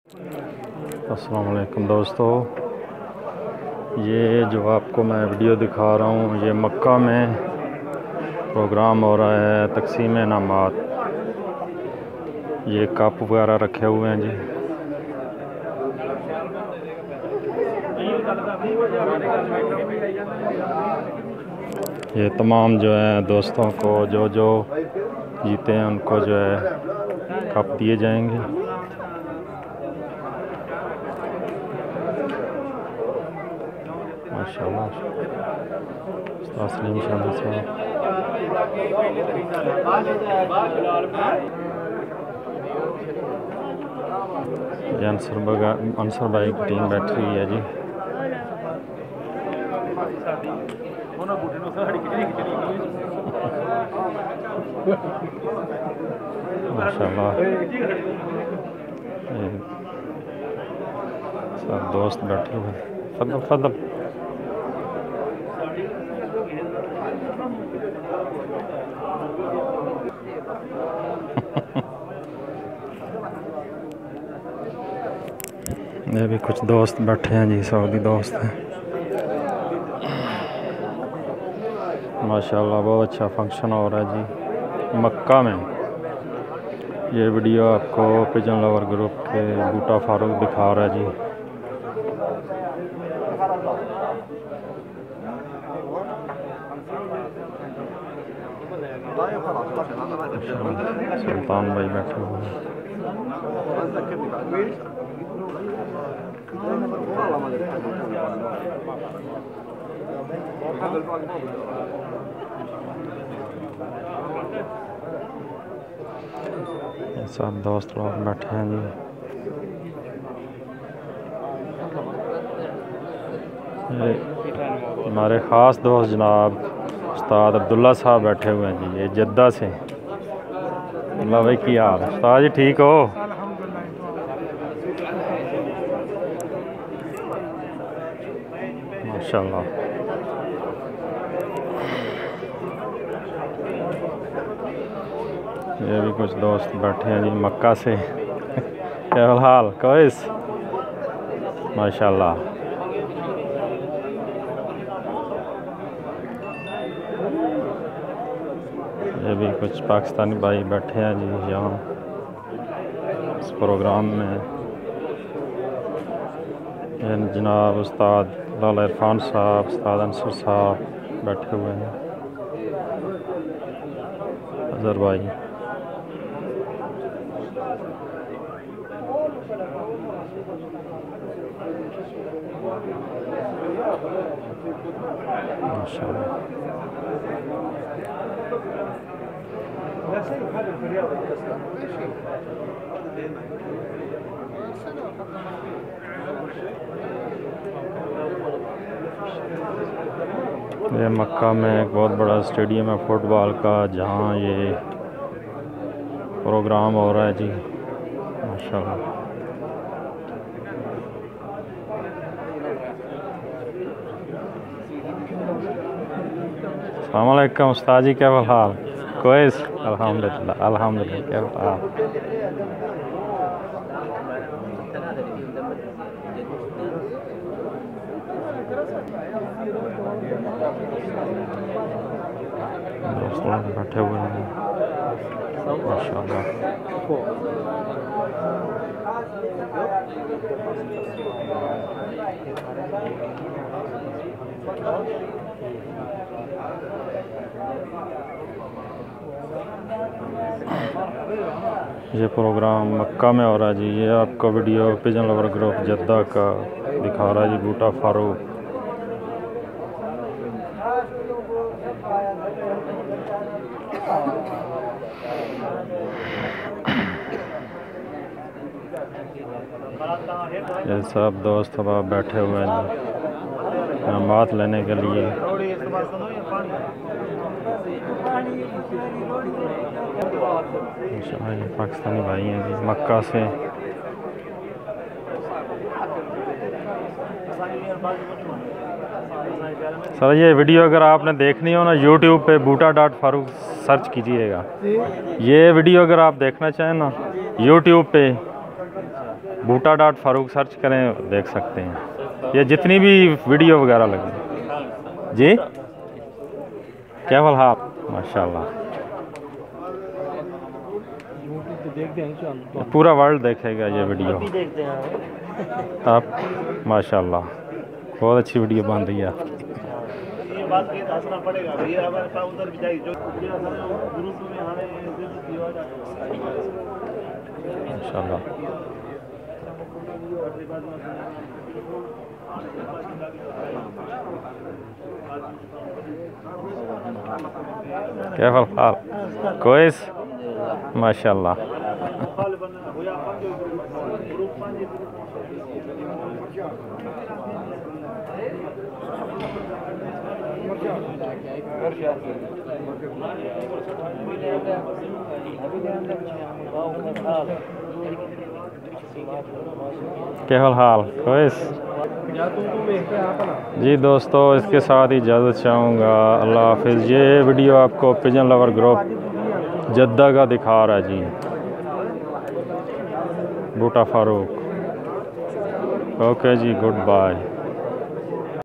अस्सलाम वालेकुम दोस्तों, ये जो आपको मैं वीडियो दिखा रहा हूँ ये मक्का में प्रोग्राम हो रहा है तकसीम इनामात। ये कप वगैरह रखे हुए हैं जी। ये तमाम जो है दोस्तों को जो जीते हैं उनको जो है कप दिए जाएंगे। माशाल्लाह तस्लीम शाह साहब। ये अंसर भाई की टीम बैठी हुई है जी। माशाल्लाह सब दोस्त बैठे हुए। फदल फदल ये भी कुछ दोस्त बैठे हैं जी, सऊदी दोस्त हैं। माशाल्लाह बहुत अच्छा फंक्शन हो रहा है जी मक्का में। ये वीडियो आपको पिजन लवर ग्रुप के बूटा फारूक दिखा रहा है जी। सुल्तान भाई बैठे हुए हैं। सब दोस्त लोग बैठे हैं जी। हमारे ख़ास दोस्त जनाब उस्ताद अब्दुल्ला साहब बैठे हुए हैं जी। ये जद्दा से। अल्लाह भाई की हाल उस्ताद जी, ठीक हो? माशाल्लाह। ये भी कुछ दोस्त बैठे हैं जी मक्का से। क्या हाल कोइस? माशाल्लाह। ये भी कुछ पाकिस्तानी भाई बैठे हैं जी यहाँ इस प्रोग्राम में। जनाब उस्ताद लाला इरफान साहब, उस्ताद अंसर साहब बैठे हुए हैं। अजहर भाई माशाल्लाह। ये मक्का में एक बहुत बड़ा स्टेडियम है फुटबॉल का जहाँ ये प्रोग्राम हो रहा है जी। माशाल्लाह। अस्सलाम वालेकुम उस्ताद जी, क्या हाल? कोइस? अल्हम्दुलिल्लाह अल्हम्दुलिल्लाह। क्या हाल? दोस्तों बैठे हुए हैं माशाल्लाह। ये प्रोग्राम मक्का में हो रहा है जी। ये आपको video pigeon lover group Jeddah का दिखा रहा है जी बूटा फारूक। ये सब दोस्त अब बैठे हुए हैं जी इनामात लेने के लिए। ये पाकिस्तानी भाई हैं जी मक्का से। सर ये वीडियो अगर आपने देखनी हो ना यूट्यूब पे बूटा.फारूक सर्च कीजिएगा। ये वीडियो अगर आप देखना चाहें ना यूट्यूब पे बूटा डॉट फारूक सर्च करें, देख सकते हैं ये जितनी भी वीडियो वगैरह लगी। जी क्या हाल है? माशाल्लाह पूरा वर्ल्ड देखेगा ये वीडियो आप। माशाल्लाह बहुत अच्छी वीडियो बन रही है आपकी। माशाल्लाह क्या हाल? कोइस माशाल्लाह। क्या हाल? कोइस जी दोस्तों, इसके साथ ही इजाज़त चाहूँगा। अल्लाह हाफिज़। ये वीडियो आपको पिजन लवर ग्रुप जद्दा का दिखा रहा है जी, बूटा फारूक। ओके जी, गुड बाय।